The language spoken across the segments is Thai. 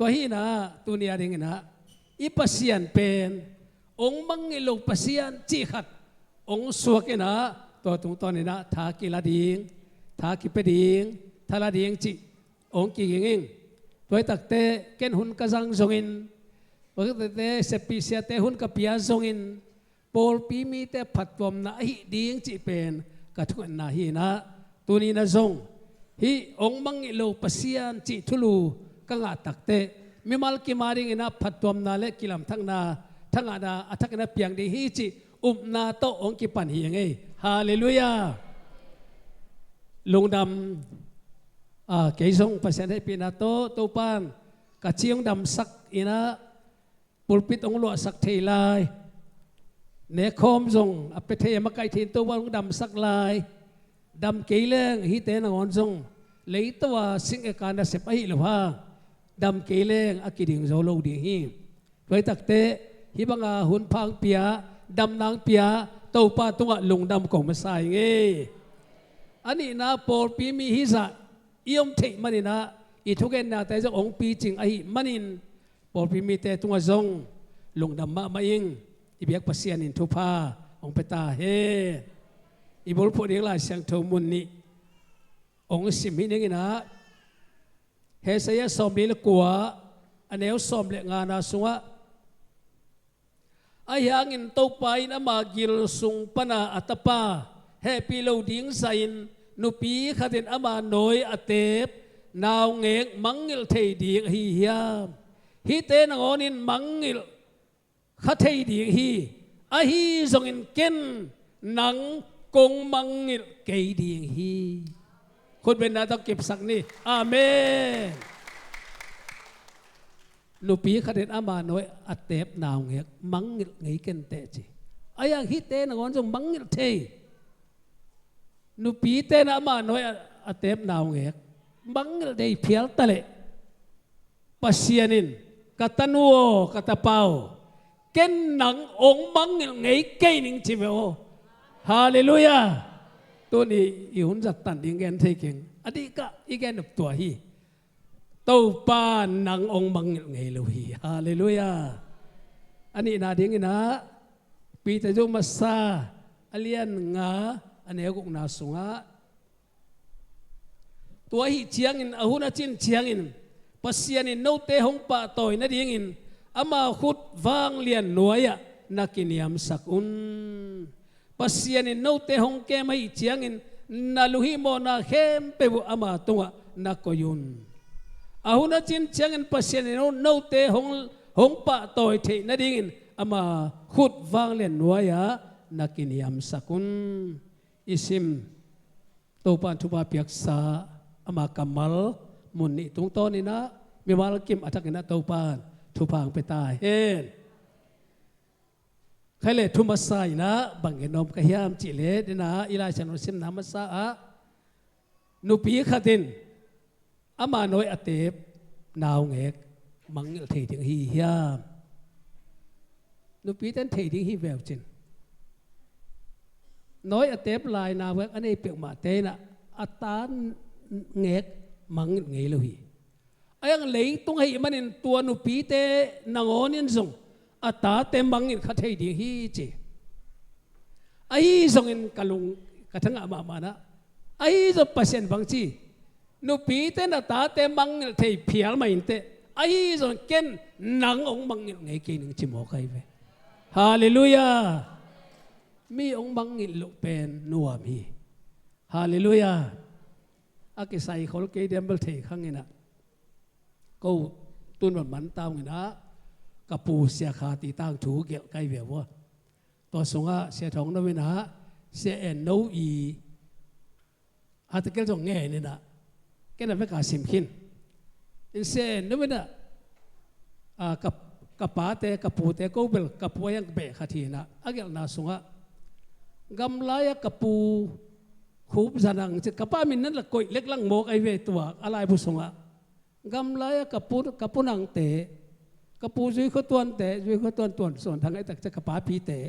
ตัวฮีนะตัวเนียดิงนะอีปัสยันเป็นองค์มังงิโลปัสยันจีขัดองค์สวกนะตัวตรงตอนนี้นะทากิลาดิงทากิเปดิงทาลาดิงจีองค์กิงอิงตัวตักเตเกนหุนกะจังจงอินตัวตักเตเซปิเซียเตหุนกะปิยาจงอินปอลปีมีเตผัดวมนะฮิดิงจีเป็นกะทุกนาฮีนะตัวนี้นะจงฮีองค์มังงิโลปัสยันจีทุลูกังอาตักเตมิมัลกิมาริงนะผัดวมนาเลกิลำทั้งนาทั้งอาดาอัทักนะเปียงดีฮีจีนาโตองกิปันฮีไงฮาเลลูยาลุงดำเกยซงภาษาไทยปีนาโตโตปานกะเชียงดำสักอินะปุลปิตองหลวสักเทลายเนคอมซงอเปเทยมาไกทินโตวันดำสักลายดำเกยเลงฮิเตนงอนซงเลยตัวสิงเอการนัสเซปฮิลวาดำเกยเลงอากิดิงโซโลดิฮิไว้ตักเตฮิบังอาหุนพังเปียดำนางเปียเต้าป้าตัวลุงดำของมาใส่ไงอันนี้นะปอลปีมีฮิซาอิยมเทมันนี่นะอีทุกเอ็นนะแต่จะองปีจริงไอ้มันนินปอลปีมีแต่ตัวจงลุงดำมาอิงอีเบียกปัสยานินทุพาองเปตาเฮอีบอลพูดเรื่องอะไรเสียงทมุนนี่องสิมินี่นะเฮสยาสอมลีละกัวอันเอวสอมเลงานาสุงะไอ้ยังอินโตไปนะมากิลสุงปนาอัตปาเฮปีโลดิ้งไซน์นุปีขัดเนอามาโนยอเตปนาวเงกมังงิลเทดีฮียามฮิเตนงอนินมังงิลขัดเทดีฮีอาฮีทรงอินเกนนังกงมังงิลเกยดีฮีคนเป็นนาต้องเก็บสักนี่อาเมนนุปีขัดเนอามาโนยอเตปนาวเงกมังงิลเงยเกนเตจิอายังฮิเตนงอนทรงมังงิลเทนุปีเตนะมาโนยอเตปนาวเงกบังได้เพียลตะเลปัสยานินกตันโวกตะเปาเกนหนังองบังเงยเกนิงจิเวโอฮาเลลูยาตัวนี้อีหุ่นจัดตันดิงแกนเทเก่งอดีก็อีแกนตัวฮีเต้าปานหนังองบังเงยลูฮีฮาเลลูยาอันนี้นาดิงนะปีตะจุมาซาอเลียนงาอันนี้ก็น่าสงะตัวหิเชียงอินอาหุนจินเชียงอินปัสยานินโนเตหงปะตอยนั่นเองอินอามาขุดวางเลียนหน่วยนักนิยมสักอุนปัสยานินโนเตหงแกไม่เชียงอินนาลุหิโมนาเข้มเปบุอามาตัวนักกยุนอาหุนจินเชียงอินปัสยานินโนเตหงปะตอยเทนั่นเองอินอามาขุดวางเลียนหน่วยนักนิยมสักอุนอิสิมตัวปานทุบาเปียกษาอามากัมมัลมุนนี่ตรงต้นนี่นะมีวาลกิมอัตกินะตัวปานทุบางไปตายเห็นใครเลยทุมาสายนะบังเงินนมกะยามจิเลดนะอิลาชันอุสิมนามัสสะนุปีขัดินอามาโนยอเตปนาวเงกมังเงลเทดิงฮียามนุปีตันเทดิงฮีแววจินน้อยอเตปลายนาเวกอันนี้เปียกมาเตนะอัตานเงกมังเงยเลยไอ้ยังเลยต้องให้มันเป็นตัวนุปีเตนางอนินส่งอัตาเตมังเงขัดให้ดีฮีเจไอ้ส่งอินกะลุงกะทั้งอามานะไอ้จะเปอร์เซ็นต์บางทีนุปีเตนอัตาเตมังเงเทเพียลมาอินเตไอ้ส่งเกนนางองมังเงยกินจิโมไกเวฮาเลลูยามีองค์บังงิลุเป็นนัวมีฮาเลลูยาอากิไซเขาเกยเดมเบลเทข้างนี้นะก็ตุนมันตามกันนะกับปูเสียขาตีตั้งถูเกี่ยวใกล้เบียวว่าตัวสงฆ์เสียทองนั่นเองนะเสียเอ็นโนอีอาตะเกียบจงเงี้ยนี่นะแกนั่นไม่กล้าสิมขินเสียนั่นเองนะกับป้าเตกับปูเตก็เบลกับปูยังเบะขัดทีนะอาเกี่ยวน่าสงฆ์กำไรกับปูคูบสันังจะกับป้ามินนั่นละกุยเล็กลังโมกไอเวตัวอะไรผู้สงฆ์กำไรกับปูนังเตะกับปูจุยเขาตัวเตะจุยเขาตัวส่วนทางไอ้แต่จะกับป้าพีเตะ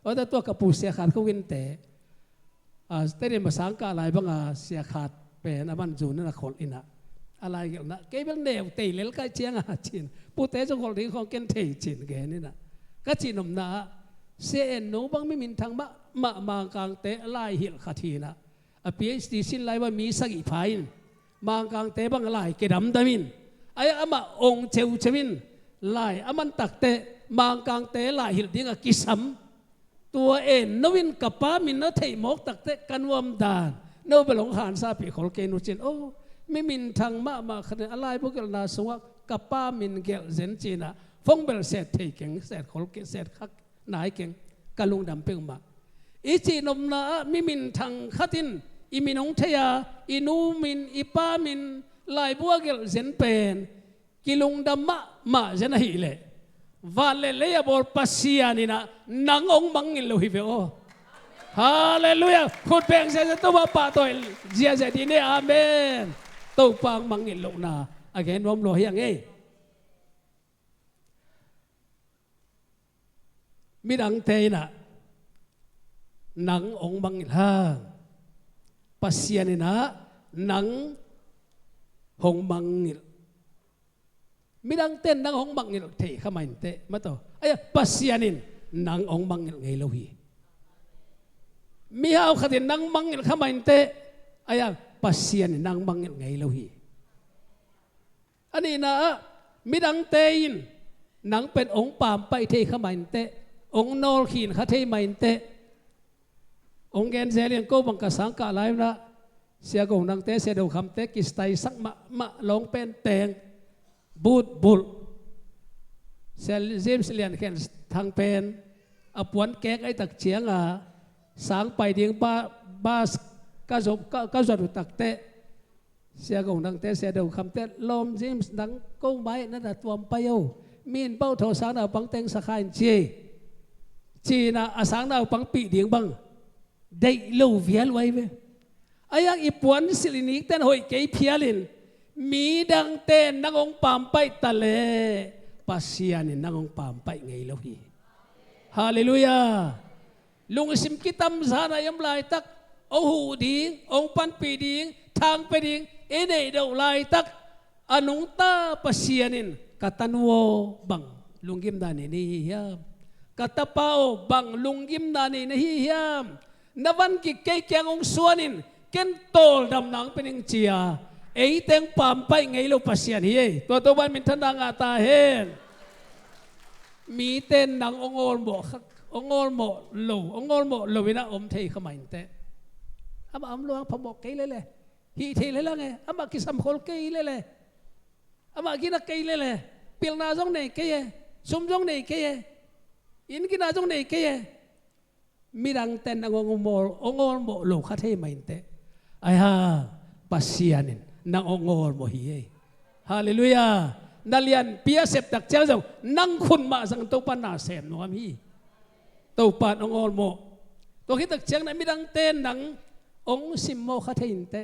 เอาแต่ตัวกับปูเสียขาดเขาวินเตะเตะเรียนภาษาอังกฤษอะไรบ้างเสียขาดเป็นอมันจูนั่นละคนอินะ อะไรกันนะเก็บเนวเตยเล็กก็เจียงอาจินผู้เตยจงคนที่เขาเก่งเทจินแกนี่นะก็จีนมนาเสียนหนูบางไม่มีทางมากางเตะไล่หิลขัดทีนะPhD สินไล่ว่ามีสักอีพายมากางเตะบางไล่เกดำตามินไอ้อามาองเจ้าเชวินไล่อามันตักเตะมากางเตะไล่หิลดิ้งกิสัมตัวเองนวินกับป้ามินนเทยมกตักเตะกันวมดานโนเบลงหานซาปีขอลเกนุจินโอ้ไม่มีทางมาขนาดอะไรพวกเรานาสวกกับป้ามินเกลเซนจีนะฟงเบลเสร็จเทยเก่งเสร็จขอลเกเสร็จคักนายเก่งกะลุงดำเปิงมาอีจีนมนาไม่มีทางขัดินอีมินงเทียอีนูมินอีป้ามินลายบัวเกลเซนเป็นกิลุงดำมาเจนหิเลวาเลเลียบอลปัสเซียนี่นะนางองมังอินโลหิเวโอฮาเลลูยาคุณเพ่งเสด็จตัวป่าตัวเจียเสดีเนอาเมนตัวปังมังอินโลนาอาเกนวมโลหิยังไงมิดังเตยนะนางองมังอินฮาปัสเซียนี่นะนางหงมังอินมิดังเต้นนางองมังอินเทขมันเตมาต่อไอ้ปัสเซียนินนางองมังอินไงโลหิมีเอาขัดนางมังอินขมันเตไอ้ปัสเซียนินนางมังอินไงโลหิอันนี้นะมิดังเตยินนางเป็นองปามไปเทขมันเตองโนลขีนขะเทมันเตองเกนเซเลียนโกบังกสังกะไลฟ์นะเสียกงนางเตเสดคำเตกิสไตสักมะลงเป็นแตงบูดบุลเซลซิมเลียนแค่ทางเป็นอปวนแก๊กไอ้ตักเฉียงสางไปดิ้งบ้าก้าศพตักเตะเสียกงดังเตะเสียเดาคำเตะลมซิมดังก้งไม้นั่นตัวไปเอามีนเป้าโทสางดาวปังเต็งสักขันจีน่ะสางดาวปังปีดิ้งบังได้ลู่เวียนไว้เว้ไอ้ยังอีปวนสิลินิกเต้นหอยเกยเพียลินมีดังเต้นนังองปามไปตะเลปัสเซียนินังองปามไปไงโลหิฮาเลลูยาลุงสิมกิตัมสานายมลายตักโอหูดิ้งองปันปีดิ้งทางไปดิ้งเอเนเดาลายตักอนุงตาปัสเซียนินกตันโวบังลุงกิมดานีนี่ฮิยามกตปาโอบังลุงกิมดานีนี่ฮิยามนวันกิเกยเกียงองสวนินเก็นโตดำนังเป็นเจียไอ้เต็งปามไปไงลูกปัสเซียนเฮ้ตัววันมินทันดังอาตาเฮนมีเต้นนังองโอลโมโลองโอลโมโลวินะอมเทขมันเตะอามาอมลวงพมกเกยเลยฮีเทเลยละไงอามากิสัมโคลเกยเลยอามากินักเกยเลยเปียงนาจงเนเกยสมจงเนเกยอินกินาจงเนเกยมีดังเต้นนังองโอลโมโลคาเทมันเตะไอ้ห่าปัสเซียนินนางองโอลโมฮีฮาเลลูยานัลยันเปียเสพตักเจ้าเจ้านั่งคุณมาสังตุปนาเสนนวมฮีตุปานองโอลโมตัวคิดตักเจ้านั้นมีดังเต้นนังองสิมโมคาเทนเต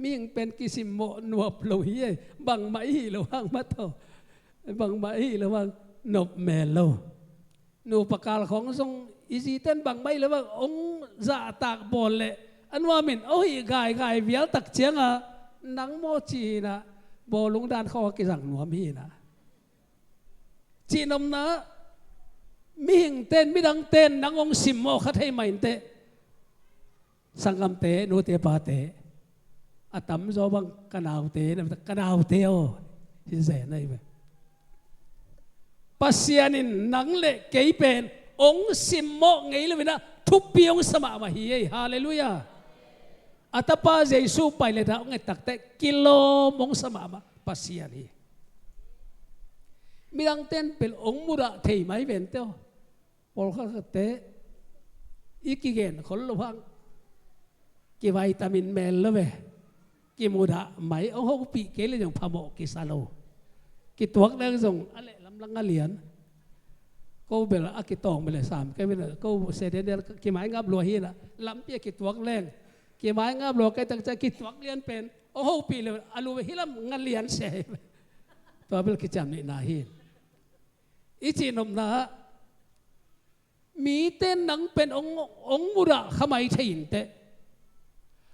มียังเป็นกิสิมโมนวบโลฮีบังมาฮีระวังมาโตบังมาฮีระวังนบเมโลนูปกาลของทรงอิจิเต้นบังไม่ระวังองจะตากบอลเลยอันว่ามินโอ้ยกายเวียตักเจียงนังโมจีนะบอลุงดานเขากิสังหนัวมีนะจีนมนะมีหิงเต้นมีดังเต้นนังองสิมโมขัดให้ไม่เตะสังกำเตะโนเตปาเตะอาตัมโซบังกันเอาเตะนะกันเอาเตะโอที่เสนไอ้เว้ปัสเซียนินนังเละเกยเป็นองสิมโมไงเลยนะทุบปีองสมามาฮีฮาเลลูยาอัตปาเจสูไปเลยนะองตักเตะกิโลมงสมามาปัสเซียนีมีดังเต้นเป็นองมุระเทยไม่เป็นเต้าพอเขาเตะอีกกี่เกณฑ์คนละพังกี่วิตามินเมลเลยเว้กี่มุระไม่เอาเขาปีเกเลยอย่างพามกิซาโลกี่ตัวเรื่องส่งอะไรลำลังเหรียญก็เบลอากิตองไปเลย3ก็เป็นก็เสด็จเดียกี่ไม้งับลัวฮีนะลำเปียกี่ตัวแรงกี่ไม้งับลัวก็ตั้งใจกี่ตัวเรียนเป็นโอ้โหปีเลยอาลูฮิลำงันเรียนเสยตัวเบลกิจจำนี่นาฮีอีจีนมนะมีเต้นนังเป็นองมุระขมายทินเต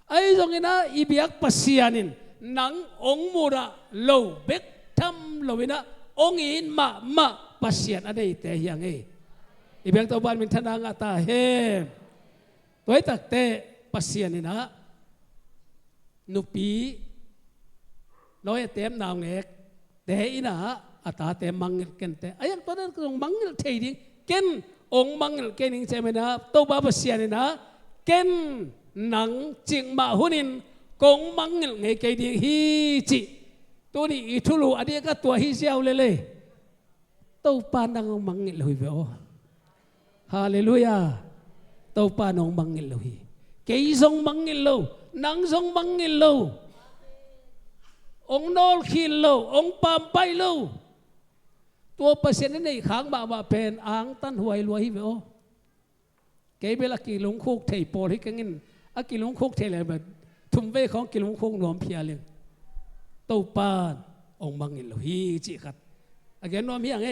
ไอ้ตรงนี้นะอีเบียกปัสเซียนิน หนังองค์มูระโลเบกทำโลวินะองค์อินมาปัสยันอะไรแต่ยังไงอีเบงตัวบ้านมินทนางตาเฮตัวตักเตปัสยันนี่นะนุปีน้อยเต็มนาวเงกแต่อีน่ะอาตาเต็มมังเงกันแต่ไอ้ยังตัวนั้นก็ต้องมังเงเทดิ้งเก่นองมังเงเก่งใช่ไหมนะตัวบ้าปัสยันนี่นะเก่นหนังจิงมาหุนินกงมังเงเงเกดิ้งฮีจิตัวนี้อีทุลุอันนี้ก็ตัวฮิเซียวเลยตัวปานางมังเงลุยเวอฮาเลลูยาตัวปานองมังเงลุยเกยซงมังเงลุนางซงมังเงลุองนอลขินโลองปามไปโลตัวเปอร์เซ็นต์นี่ขางมาเป็นอ่างตันหวยรวยฮิเวอเกยเบลกิลงคุกเทยโปลิกังินอากิลงคุกเทยเลยแบบทุ่มเวของกิลงคุกนวมเพียเลียงตัวปานองมังเงลุยจิขัดอาเกนนวมเพียงไง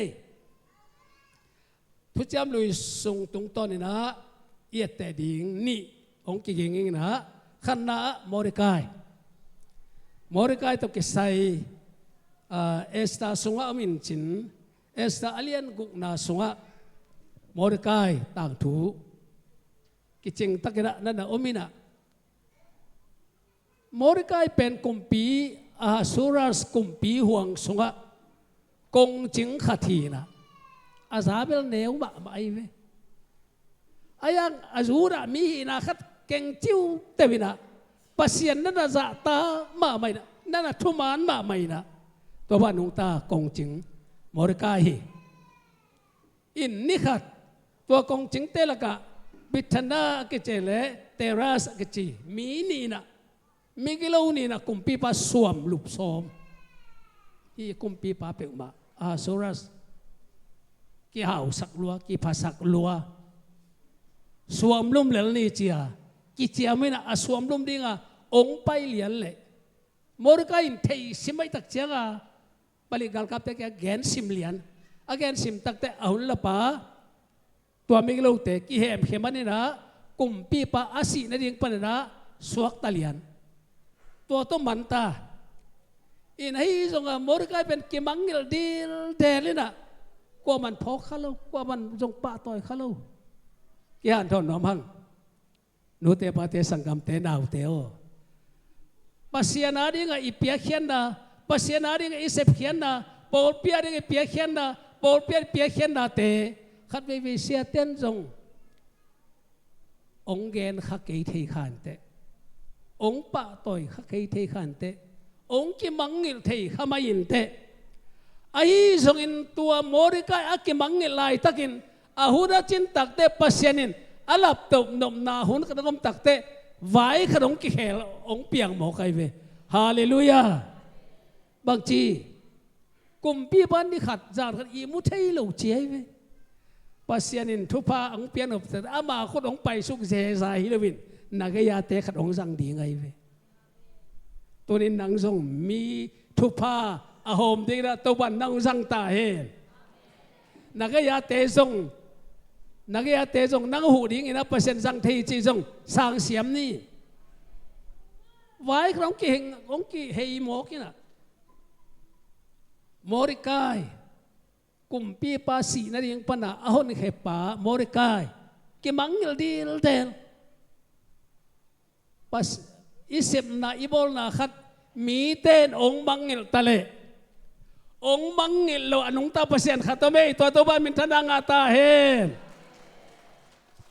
ทุกจำลุยส่งตรงตอนนี้นะเอียดแต่ดิ่งนี่องกิงงิงนะขันนะมอริกายตัวเกสัยเอสตาสงะมินจินเอสตาอเลียนกุนาสงะมอริกายต่างถูกิจงตะกระนั่นนะอมินะมอริกายเป็นกุมปีอาสุรัสกุมปีห่วงสงะกงจิงขัทีนะอาสาเปลเนวบะไปเวอายังอาจูระมีนาคัดเก่งจิ้วเตวินะปัสยันนั่นจะตามาไม่นะนั่นทุมานมาไม่นะตัวบ้านนุงตากงจิงมอริกายอินนี่ขัดตัวกงจิงเตลกะบิทนาเกเจเลเตรัสเกจีมีนี่นะมีกิโลนี่นะกุมปีปาสวมลุบซอมที่กุมปีปาเปกมาอาโซรัสกี่หาวสักลัวกี่ภาษาลัวสวมลุ่มเหลวนี่เจียกี่เจียไม่นะสวมลุ่มดิ้งองไปเหลียนเลยมอริกาอินเทยสิไม่ตักเจียงปลิกาลกับแต่แกแกนสิมเหลียนแกนสิมตักแต่เอาละปะตัวไม่รู้แต่กี่เหมเขมันนี่นะกุมปีปะอาศีนั่นเองปะนะสวกตะเลียนตัวต้องมันตาอินให้ส่งมอริกาเป็นกิมังเงลดีเดเลยนะกว่ามันพอข้าลูกกว่ามันจงปะต่อยข้าลูกกี่หันทอนน้อมหังนูเตปะเตสังกัมเตนาวเตโอปัสยานาดิงอีเปียเขียนนะปัสยานาดิงอีเสพเขียนนะปอลเปียดิงอีเปียเขียนนะปอลเปียเขียนนะเตขัดวิเสียเต้นจงองเกนขักเกยเทขันเตองปะต่อยขักเกยเทขันเตองกิมังเงลเทขมายินเตไอ้ส่งอินตัวมอริกาอักมังเงลายตักินอาหุระจินตักเตปัสยานินอาลับตบนมนาหุนกระดมตักเตไว้ขนมกิเขลองเปียงหมอไกเวฮาเลลูยาบางทีกุมปีบันนี่ขัดจานขัดอีมุทัยเหลวเจียเวปัสยานินทุพาองเปียงหนบแต่อามาคนองไปสุกเจสายฮิลวินนักยาเตขัดองสังดีไงเวตัวนี้นังทรงมีทุพาอาโฮมดีละตัวบันนังสังตาเฮนักยาเตทรงนักยาเตจงนักหูดิ้งนะเปอร์เซ็นต์สังเทจีจงสร้างเสียมนี่ไว้ครั้งกี่องกี่เฮยโมกินะมอริกายกุมปีปาสีนั่นเองปนะอาหนเขปามอริกายกิมังเงลดีลเดลปัสอิเซมนาอิบอลนาขัดมีเต้นองบังเงลตะเลองบังเงลโลอนุงตาเปอร์เซ็นต์ขัดตัวเมย์ตัวบ้านมินทนางาตาเฮ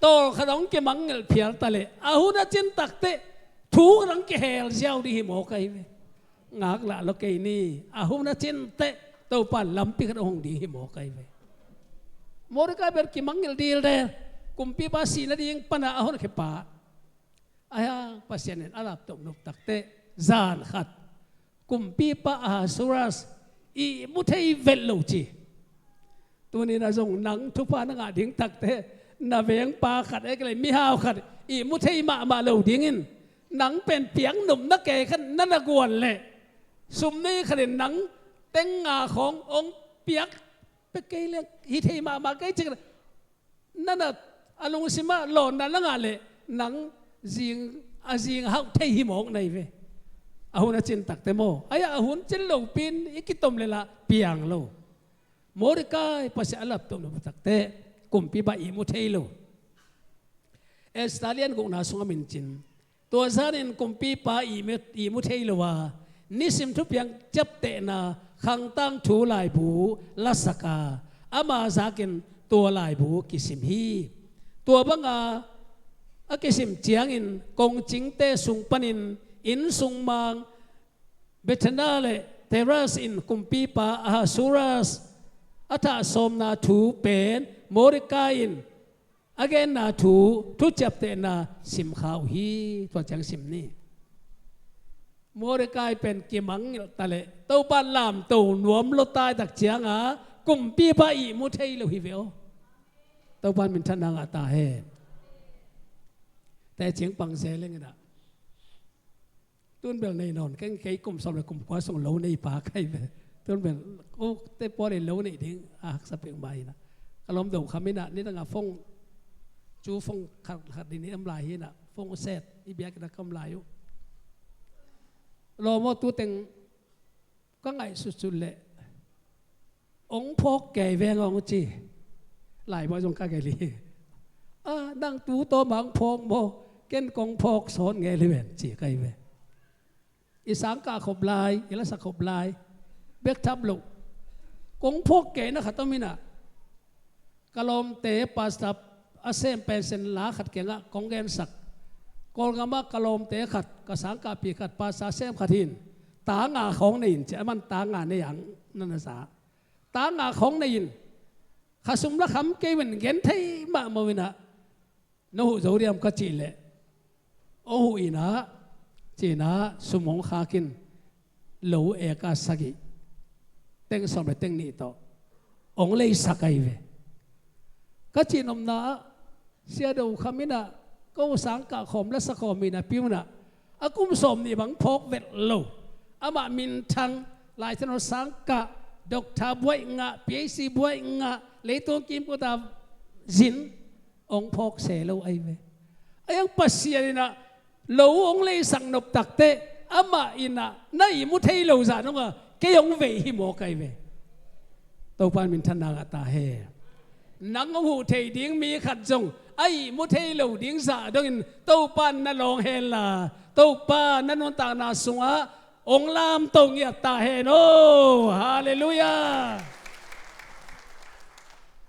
โตขนมกิมังเงลเพียลตะเลอาหุนัจินตักเตถูกรังกิเฮลเจ้าดีหิมโอไกเวงากละโลกนี่อาหุนัจินเตตัวปันลำปีกระหงดีหิมโอไกเวมอริกาเบอร์กิมังเงลดีลเดกุมปีบาสีนั่นเองปนะอาหุนเขปาอายาปัสยานินอาลับตบนุบตักเตจานขัดกุมปีปะอาสุรัสอีมุทัยเวลโลจีตัวนี้นะจงหนังทุพานังอาดิ้งตักเตนาเวียงปาขัดไอ้ก็เลยมีหาวขัดอีมุทัยมาโลดิ้งินหนังเป็นเปียงหนุ่มนักเกยขันนั่นนักวนเลยสุมนี้ขัดหนังเต็งงาขององเปียกไปเกยเลี้ยงฮิทัยมาเกยจิกนั่นน่ะอารมณ์สิมาหล่อนนั่นละงานเลยหนังจิงอาจิงเฮาเทหิมองในเว อาหุนจินตักเตโมอายาอาหุนจินโลปินอิกิตมเลละเปียงโลโมริกายภาษาอัลตมโลตักเตกุมปีบาอิมุเทโลเอสตาเลียนกุนาสุงมินจินตัวซานินกุมปีปาอิมุเทโลวานิสิมทุเปียงจับเตนาขังตั้งถูลายบูลัสกาอามาซากินตัวลายบูกิสิมฮีตัวบังอากิสิมเจียงอินกงจิงเตสุงปนินอินสุงมังเบทนาเลเทรัสอินกุมปีปาอาสุรัสอัตาสมนาถูเป็นโมริกาอินอเกนนาถูทุจับเตนาสิมขาวฮีตัวจังสิมนี่โมริกายเป็นกิมังตะเลเต้าปานลามเต้าหนวมลตายตักเจียงกุมปีปาอิมุเทโลฮิเวโอเต้าปานมินทนางตาเฮแต่เจียงปังเซเลงนะต้นเบลในนอนแค่ไก่กุมสำหรับกุมขวาส่งเหลาในป่าไก่ไปต้นเบลโอ้แต่พอได้เหลาในดิ้งสับเปลือกใบนะกระลมดงคำไม่น่ะนี่ตั้งแต่ฟงจูฟงขัดดินนี้น้ำลายนี่น่ะฟงเศษอีเบียกันกำลายอยู่รอมอตัวเต็งก็ไงสุดๆเลยองค์พกแก่แวงองค์จีหลายบ่จงกาแก่ลีดังตูโตมังพงโมเก้นกองพกสอนไงเลยเว้นจีไก่เว้นอีสังกาขบลายอีละสักขบลายเบกทับลุกกองพกแก่นะขัดต้มินะกะลมเตะปัสตับอาเซมเป็นเซนลาขัดเก่งกองแกนสักกอลกามากะลมเตะขัดกสังกาปีขัดภาษาเซมขัดหินตางาของในอินจะมันตางาในอย่างนั่นนะสาตางาของในอินข้าสมละคำเกวินเงินไทยมาโมวินะนู้หูเรียมก็จีเลยโอ้หูอีนะจีนะสมองขากินเหลวเอกาสกิเต็งสมเลยเต็งนี่ต่อองเลยสักไอเวก็จีนอมนะเสียดูคำมินะก็สังกะขมและสกอมีนะพิวนะอากุมสมนี่บังพกเวทโลอามามินทังลายถนนสังกะดอกทาบวยงะเปียซีบวยงะเลยตัวกิมก็ตาจินองพกเสโลไอเวไอยังปัสยานี่นะโลองเลยสังนบตักเตอามาอินะนั่ยมุทัยโลจานุงะเกยองเวหิโมกไอเวตัวปานมินทันนางตาเฮนังหูเทดิ้งมีขัดจงไอมุทัยโลดิ้งสาดงตัวปานนั่นลองเฮลาตัวปานนั่นนนตานาสุงะองลามตรงเงียตาเฮโนฮาเลลูยา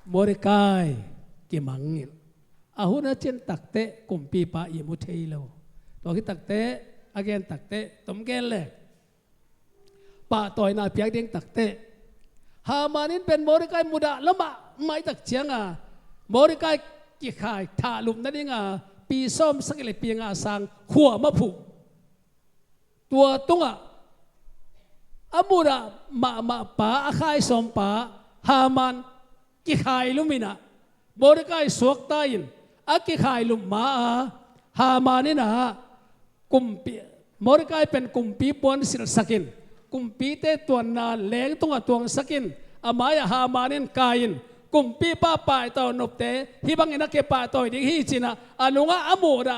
โมริกายกิมังงิอาหุนเจนตักเตะกุมปีปาอิมุเทโลตัวที่ตักเตะอาเกนตักเตะตมเกนเลยป่าต่อยนาเปียกเด้งตักเตะฮามานินเป็นโมริกายมุดาละมะไม่ตักเชียงโมริกายกิขายถาลุมนั่นเองปีส้มสักเลยปีงสังขัวมะผูตัวตุงอามุดามาป่าอาคายสมป่าฮามันกิขายลุมินะโมริกายสวกตายินอากิขายลุมมาฮามานี่นะกุมปีโมริกายเป็นกุมปีปวนสิลสกินกุมปีเตตัวนาแหลงตัวสกินอามายฮามานินกายินกุมปีป้าป่ายตัวนบเตฮิบังอินักเก็บป่าตัวดิ้งฮิจินะอนุงะอามูดา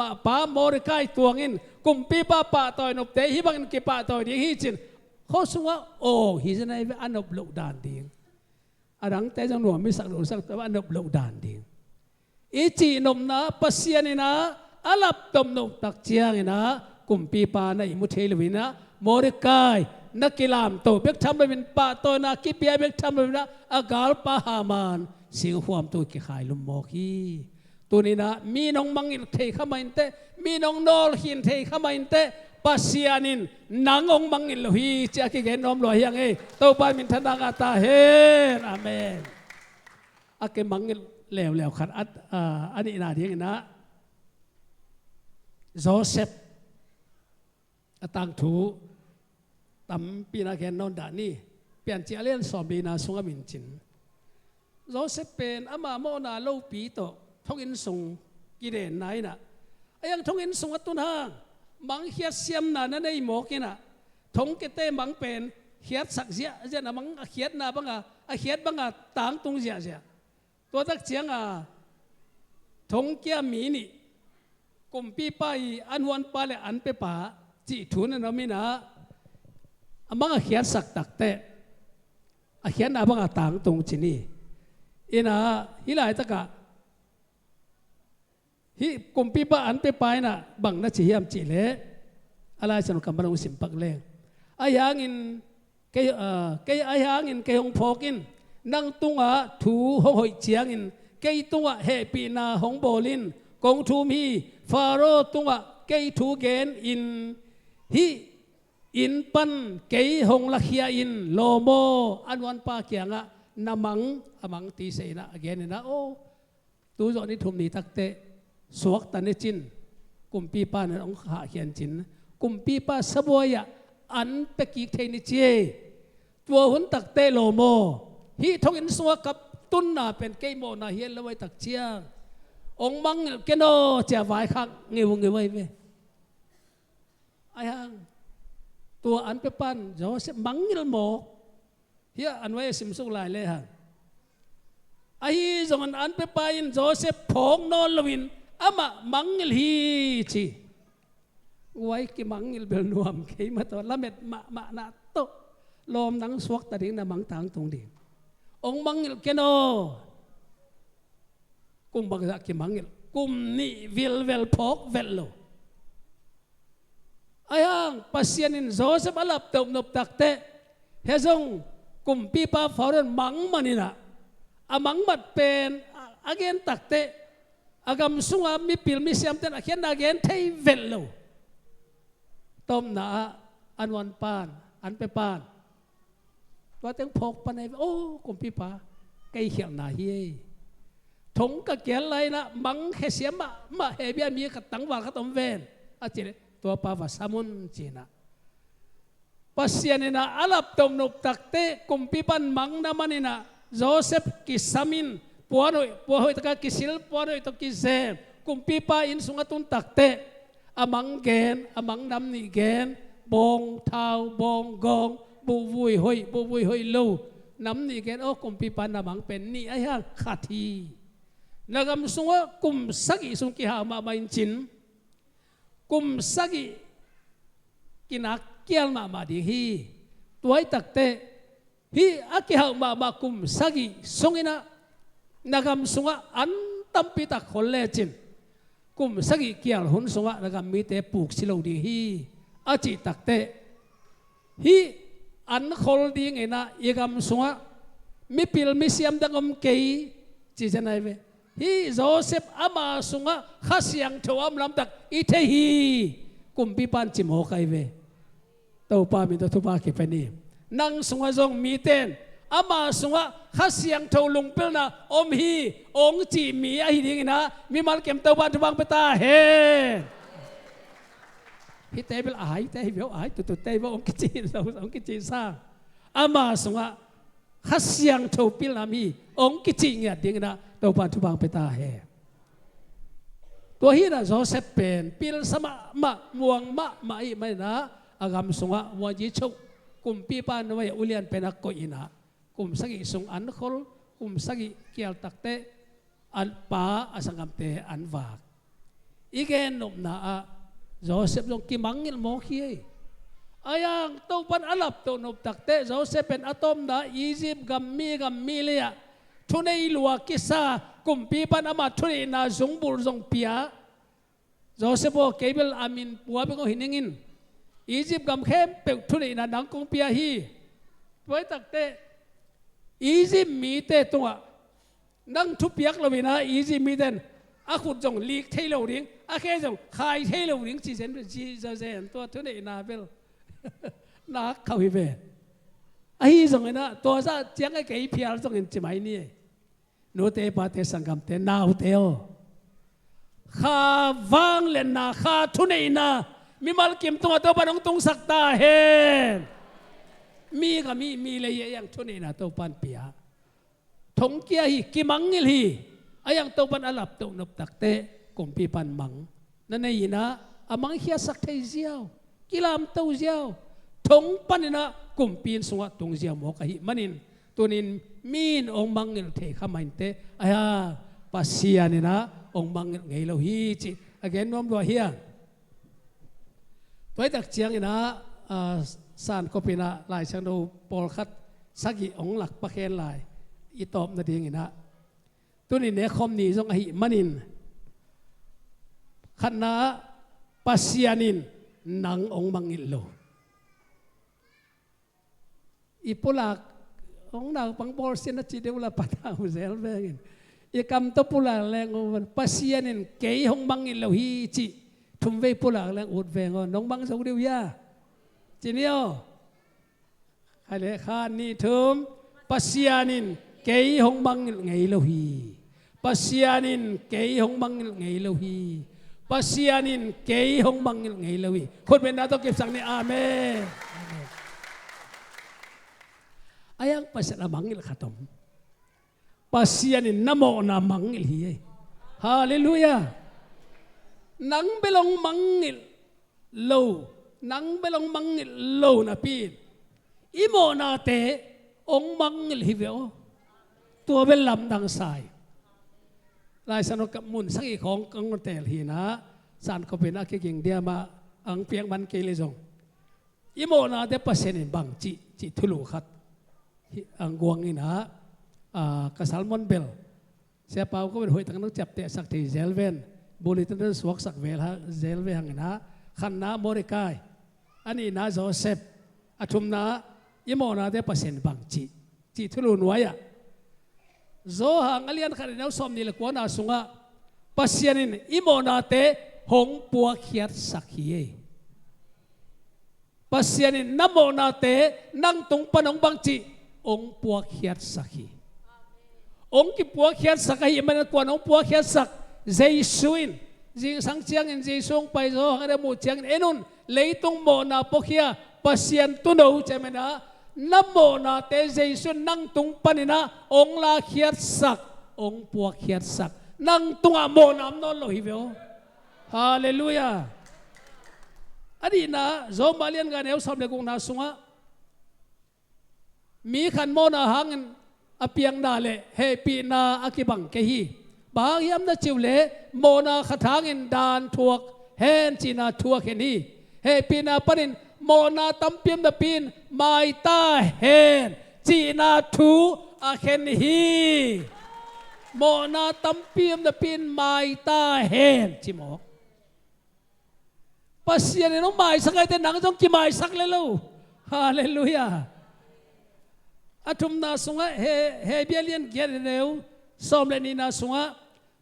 มาป้าโมริกายตัวงินกุมปีป้าป่าตัวนบเตฮิบังอินักเก็บป่าตัวดิ้งฮิจินเขาสุงะโอ้ฮิจินะไออันนบลุกดานดิ้งอาดังแต่จังหวะไม่สักหนูสักแต่ว่าอันนบลุกดานดิ้งอีจีนมนะปัสยานินะอาลับตมนบตักเจียงนะกุมปีป่าในมุเทลวินะโมริกายนักกีฬาโตเบกทำไปเป็นป่าโตนักกีฬาเบกทำไปเป็นอากาลปะฮามานสิงห์ความตัวกี่ขายลุมโมกีตัวนี้นะมีน้องมังอินเทข้ามาอินเตมีน้องนอลหินเทข้ามาอินเตปัสยานินนางองมังอินโลฮีจะกี่เกนน้อมลอยยังไงตัวปานมินทนางาตาเฮอาเมนอาเกมังอินแล้วขัดอันนี้นาดีนะโจเซฟตังถูตำปีนาแกนนอนดานี่เปลี่ยนเจเลียนสอมบีนาสุงมินจินโจเซฟเป็นอามาโมนาโลปีโตท้องอินสุงกิเดนไหนน่ะยังท้องอินสุงตุนห้างบังเขียดเสียมน่ะนั่นไอ้หมอกน่ะท้องเกเตบังเป็นเขียดสักเสียเจ้าน่ะบังเขียดน่ะบังเขียดบังต่างตรงเสียตัวตักเจียงท้องเกียมีนี่กุมปีไปอันวันปาเลอันเปป่า จิทุนนะมินะมังเขียนสักตักเตะเขียนอะไรบางต่างตรงที่นี่อินะฮิลายตะกะฮิกุมปีบ้านไปไปนะบังนัดจียามจีเล่อะไรสนุกกับมันองสิมปักเล่อายังอินเกยอายังอินเกยองพอกินนั่งตุงะถูหงหอยเจียงอินเกยตุงะเฮปีนาหงโบลินกงทูมีฟาโรตุงะเกยทูเกนอินฮิอินปันเกยหงลักเฮียอินโลโมอันวันปาเกียงะนามังอมังตีเสนะเกนนะโอ้ตูจอนี่ทุมนี่ตักเตสวกตันจินกุมปีป้าเนี่ยองหาเขียนจินกุมปีป้าสบวยอันเปกิกเทนิเจตัวหุ่นตักเตโลโมฮีทงอินสวกับตุนนาเป็นเกยโมนาเฮียนแล้วไว้ตักเชียงองมังเกโนเจ้าไว้ข้างเงี้ยไว้เว้ไอ้ฮังตัวอันเปปันโจเซฟมังยิลโมเฮียอันไว้สิมสุกลายเลยฮะไอ้จงอันเปปันโจเซฟพงนอนลวินอามามังยิลฮีชีไว้กิมังยิลเบลนวมเขยมาตัวละเม็ดมานาโตลมนังสวกตะดิ่งนะมังทางตรงดิ่งองมังยิลเกโนกุมบักษะกิมังยิลกุมนี่วิลเวลพกเวลโลไอ้ยังปัสยานินโจเซฟอัลลับเติมนบตักเตะเฮซงกุมปีป้าฟาวรนมังมันนี่นะมังมัดเป็นอาเกนตักเตะอากำสุงามีปิลมีเสียมเตนอาเกนอาเกนเทยเวลโลต้มนาอันวันปานอันไปปานว่าแต่งพกปานในโอ้กุมปีป้าไกเขียงนาเฮียถงกะเกียนไรนะมังเฮเสียมาเฮเบียมีกระตังว่าขต้มเวนอาจิเลตัวปาวาสามุนจีนะปัสยานินะอัลลับตมนุบตักเตกุมปีปันมังนามันนะโจเซฟกิสามินปัวหอยตะกะกิสิลปัวหอยตะกิเซกุมปีปาอินสุงตุนตักเตมังเกนมังนำนิเกนบงเท้าบงกองบุวุยหอยลูนำนิเกนโอ้กุมปีปันนามังเป็นนี่ไอ้ห่างขาทีนักำสุงกุมสักิสุงกิหามาไม่จินกุมสักิกินักเกี่ยวมาดีฮีตัวไอ้ตักเตฮีอากิหามากุมสักิสงอินะนักำสุงอันตั้มปีตักคนเล่จินกุมสักิเกี่ยวหุ่นสุงนักำมีเตปลูกสิโลดีฮีอาจิตักเตฮีอันคนดีไงนะอีกำสุงมีปิลมีเสียมดังอมเกยจีเจนไอเวฮีโจเซฟอามาสุงข้าเสียงถวามลำตักอีเทฮีกุมปีปันจิมโฮไกเวตัวป้ามีตัวทุบาคิปนี่นั่งสุงจงมีเต้นอามาสุงข้าเสียงถวลุงเปิลนะอมฮีองจีมีไอดิ่งนะมีมัลเก็มตัวบ้านทุบังเปตาเฮพี่เตเบลอายเตเบลอายตุเตเบลองกิจีองกิจีซ่าอามาสุงข้าเสียงถวปิลนามีองกิจีเนี่ยดิ่งนะตัวปัจจุบันไปตาเหตัวฮีนะโจเซฟเป็นปิลสมาม่วงไม่นะอากำสงะวันยิชุกุมปีปานไว้อุเลียนเป็นนักโกอินะกุมสกิสงอันคอลกุมสกิเกียลตักเตอันป้าอสังกัมเตอันวากอีกนบนาโจเซฟลงกิมังงิลโมคีอายังตัวปันอัลลับตัวนบตักเตโจเซฟเป็นอะตอมนะอียิปต์กัมมีเลียทุนในลัวกิสากุมปีปันอามาทุนนาจงบุลจงเปียโจเซฟโอเคเบลอามินปัวเปก็หินงินอียิปต์กำเข้มเปกทุนนาดังกงเปียฮีไว้ตักเตอียิปต์มีเตตัวนั่งทุบเปียกเราวินะอียิปต์มีเตนอาขุดจงลีกเทเลวริงอาแค่จงขายเทเลวริงจีเซนตัวทุนนาเบลนักเขาฮิเบไอ้จงนะตัวซะเจียงไอ้เกยเพียรจงเห็นจิไหมนี่โนเตปาเตสังกัมเตนาวเตโอข้าวางเลนนาข้าทุนเอนามีมัลกิมตัวปนองตงสักตาเฮมีก็มีเลยยังทุนเอนาตัวปันเปียทงเกียฮีกิมังงิลฮีอายังตัวปันอลับตัวนบตักเตกุมปีปันมังนั่นเองนะอามังเฮียสักเทเจียวกิลามตัวเจียวทงปันนะกุมปีนสวะตงเจียวหมอกฮีมันินตัวนินมีนองมังเงินเทขมันเตอายาปัสยานี่นะองมังเงินไงเราฮีจิอเกนน้อมตัวเฮีย ตัวตักเจียงนะสานก็เป็นลายช่างดูปอลคัดสักองหลักประเคนลายอีตอบนาดีนะตัวนี้เนี่ยคอมนี้ส่งหิมันินขณะปัสยานินนังองมังอิลโลอีปุลักองดาวปังบอลเซนจิเดวลาปัตตาอุเซลเวงินอีกำตัวปุลักแรงโอวันปัสยานินเกยองมังอิลโลฮีจิทุ่มเวปุลักแรงอุดแวงน้องบังสกุเดียวยาจีเนียวใครเลยข้านี่ทุ่มปัสยานินเกยองมังอิลไงโลฮีปัสยานินเกยองมังอิลไงโลฮีปัสยานินเกยองมังอิลไงโลฮีคนเป็นนาต้องเก็บสังเนี่ยอาเมนayang pasal mangil khatam pasianin namo na mangil hiye hallelujah nang belong mangil low nang belong mangil low na pin imo na te ong mangil hiveo tua belam dang sai lai sanok mun sangi khong kang tel hi na san ko pena ke king dia ma ang piang man ke le jong imo na te pasianin bang chi thulu khat ang guang ina kasalmon bel siapa ko ben hoi tang nak chap te sak ti zelven bulitan den suak sak vel ha zelve hang na khanna morikai ani na joseph athumna imona de pasen bang chi thulu nuaya zo hang alian khari nau som ni le ko na sunga pasianin imona te hong puak khiat sakhiye pasianin namona te nang tung panong bang chiองค์ปัวเขียดสักฮีองค์ที่ปัวเขียดสักฮีมันกวนองค์ปัวเขียดสักเจสุอินจิงสังเชียงอินเจสุงไปโซ่ให้ได้หมู่เชียงเอ็นุนเลยต้องโมนาปกเขียปัสยันตุโนใช่ไหมนะนับโมนาเตเจสุนนั่งตุงปนินะองค์ลาเขียดสักองค์ปัวเขียดสักนั่งตุงโมนามนนโลหิเวโอฮาเลลูยาอดีนะโซมาเลียนกันเอวสำเร็จกงนาสุงะมีขันโมนาหังอเปียงนาเลเฮปีนาอากิบังเกฮีบางยามนาจิวเลโมนาขทางินดานทวกเฮนจีนาทวกเฮนีเฮปีนาปนินโมนาตัมเปียมนาปีนไมตาเฮนจีนาทูอาเฮนฮีโมนาตัมเปียมนาปีนไมตาเฮนจิโมปัสยานิน้องไมสักไอเตนังจงกิไมสักเลยลูฮาเลลูยาอาทุมนาสุงะเฮเบียเลียนเกียรเร็วสมเลนีนาสุงะ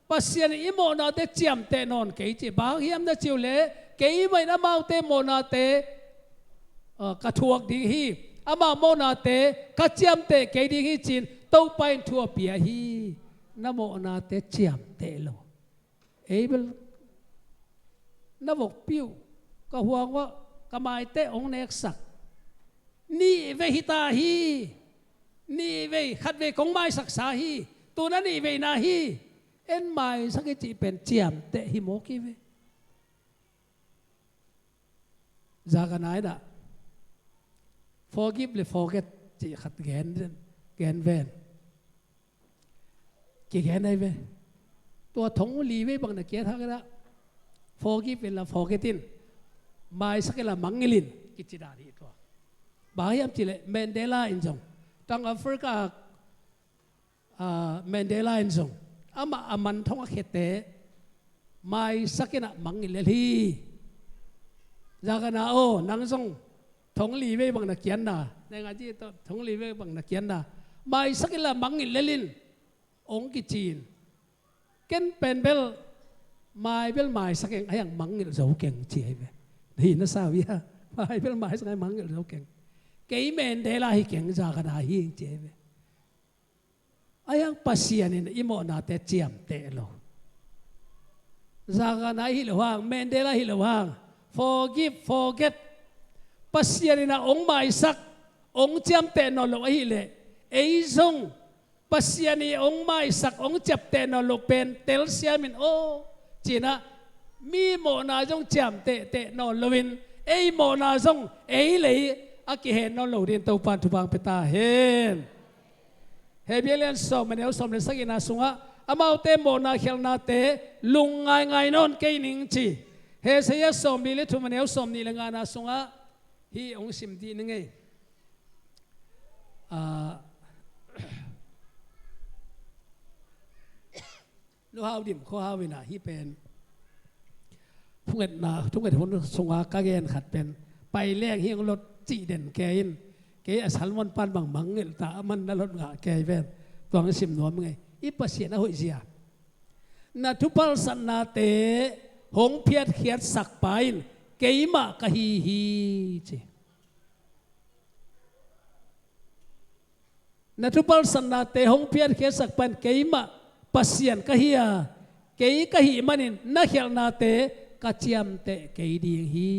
ปัสยานิอิโมนาเตเจียมเตนอนเกยจิบางเฮียมนาจิวเลเกยไม่นามาเตโมนาเตกระทวกดีฮีอามาโมนาเตกระเจียมเตเกยดีฮีจีนโตไปทัวเปียฮีนาโมนาเตเจียมเตโลเอเบลนาบกปิ้วก็ห่วงว่ากระไมเตองเนกสักนี่เวหิตาฮีนี่เวขัดเวของไม้สักษาฮีตัวนั้นนี่เวนาฮีเอ็นไม้สักจีเป็นเจียมเตะหิโมกีเวจากไหนด่ะ forgive หรือ forget จีขัดแกนแวนกี่แกนได้เวตัวทงลีเวบังนักเกียรติกันละ forgive เป็นละ forgetting ไม้สักละมังงิลินกิจดาดีตัวบางอย่างจีเลแมนเดลาอินจงตั้งแอฟริกาแมนเดลาอินจงอามาอามันท่องเขตเตไม่สักนะมังอิเลลีจากนั้นโอ้นังจงท่องลีเวบังนักเกียนนะในงานที่ท่องลีเวบังนักเกียนนะไม่สักละมังอิเลลินองกิจีนเก่นเป็นเบลไม่เบลไม่สักอย่างอย่างมังอิลเจ้าเก่งเจียเวนี่น่าสาวิฮะไม่เบลไม่สักอย่างมังอิลเจ้าเก่งเกี่ยแมนเดลาฮิเก่งจากนั้นฮิเจเวอายังปัสยานินอิโมนาเตเจียมเตโลจากนั้นฮิลวังแมนเดลาฮิลวัง forgive forget ปัสยานินองไม่สักองเจียมเตนอลงฮิเลเอซงปัสยานิองไม่สักองเจ็บเตนอลเป็นเตลเซียมินโอจีน่ามีโมนาจงเจียมเตนอลวินเอโมนาจงเอเลยอากิเห็นนอลดินตัวปันทุบังเปตาเห็นเฮเบียเลียนสอมมันเอาสอมเลสักอินาสุงะอามาเตโมนาเขลนาเตลุงไงนอนเกยนิงจี เฮเซียสอมดีเลทุมันเอลสอมนี่ละงานาสงะฮีองสิมดีนึงไงลูกฮาวดิมข้อฮาวินาฮีเป็นทุกเอ็ดนาทุกเอ็ดคนสงะกะเกนขัดเป็นไปแลกเฮียงรถจีเด่นแกอินแกอสัลมันปันบังเงินตามันนรถงะแกเวนตัวงสิมนวมไงอีปัสเสียนะหอยเสียนาทุพัลสันนาเตหงเพียรเขียดสักไปเกยมากะฮีฮีจีนาทุพัลสันนาเตหงเพียรเขียดสักไปเกยมาปัสเสียนกะฮีเกยกะฮีมันินนาเขียนนาเตกะเจียมเตเกยดีฮี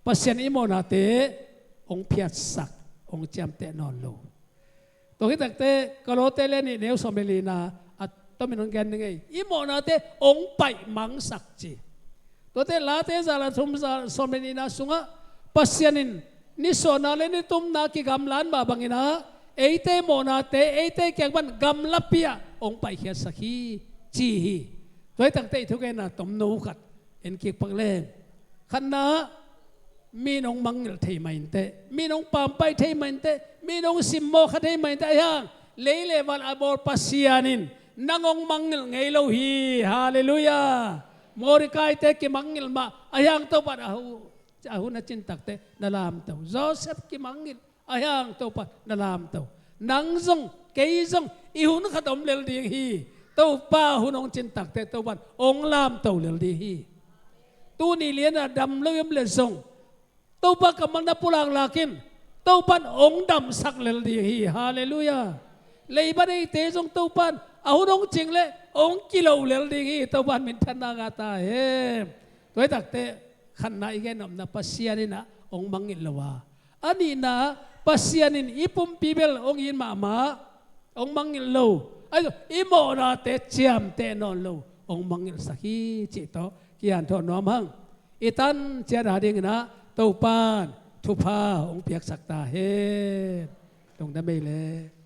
ปัสเสียนอิโมนาเตหงเพียรสักหงเจียมเตนอนโลตัวที่ตั้งแต่กโลเตเลนี่เนวสมเบลีนาต้องมีน้องแกนยังไงอิโมนาเตองไปมังสักจีตัวเตลาเตซาลาทุมซาสมเบลีนาสุงะปัสยานินนิโซนาเลนิตุมนากิกำลันบาบังอินาเอเตโมนาเตเอเตแกบันกำลับเปียองไปเขียสักฮีจีฮีตัวตั้งแต่ทุกแกน่ะตมนูขัดเอ็นกิกปังเล่ขณะมีน้องมังเงลเทมันเตมีน้องปามไปเทมันเตมีน้องซิมโมคเทมันเตยังเลเลวันอบอลปัสยานินนางองมังเงลไงโลฮีฮาเลลูยามอริกายเตกิมังเงลมาอายังตัวปัดอาหูนัจินตักเตนลามตัวโจเซฟกิมังเงลอายังตัวปัดนลามตัวนางซงเกยซงอีหุนขดมเลลดีฮีตัวป้าหุนองจินตักเตตัวปัดองลามตัวเลลดีฮีตัวนี้เลียนดำเลื่อมเลซงตัวปัดกำมันนับpulang lakinตัวปัดองดำสักเลลดีฮีฮาเลลูยาเลยบัดนี้เตซงตัวปัดเอาดงจริงเลยองกิโลเลลดีตัวบ้านมินทันนากาตาเฮตัวตักเตขันนาอีกแนมนาปัสยานินะองมังอิลวาอันนี้นะปัสยานินอีปุ่มปีเบลองยินมาองมังอิลโลไอ้อีโมนาเตเจียมเตนอนโลองมังอิลสักฮีจิตโตกิยันทอนอมหังอีตันเจราดิ่งนะตัวปานทุพาองเปียกสักตาเฮตรงนั้นไม่เลย